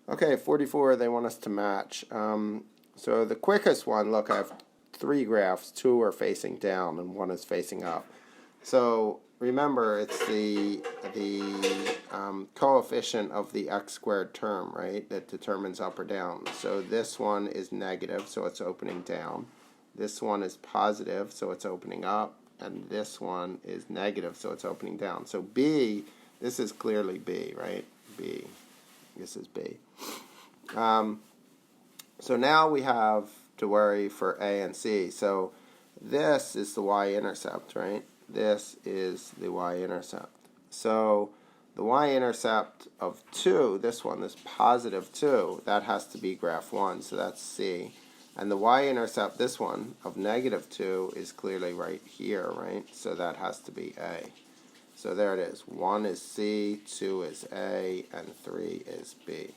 Okay, 44, they want us to match. So the quickest one, look, I have 3 graphs. 2 are facing down and 1 is facing up. So remember, it's the coefficient of the x squared term, right, that determines up or down. So this one is negative, so it's opening down. This one is positive, so it's opening up. And this one is negative, so it's opening down. So B, this is clearly B, right? B. This is B. So now we have to worry for A and C. So this is the y-intercept, right? This is the y-intercept. So the y-intercept of 2, this one, this positive 2, that has to be graph 1, so that's C. And the y-intercept, this one, of negative 2 is clearly right here, right? So that has to be A. So there it is. 1 is C, 2 is A, and 3 is B.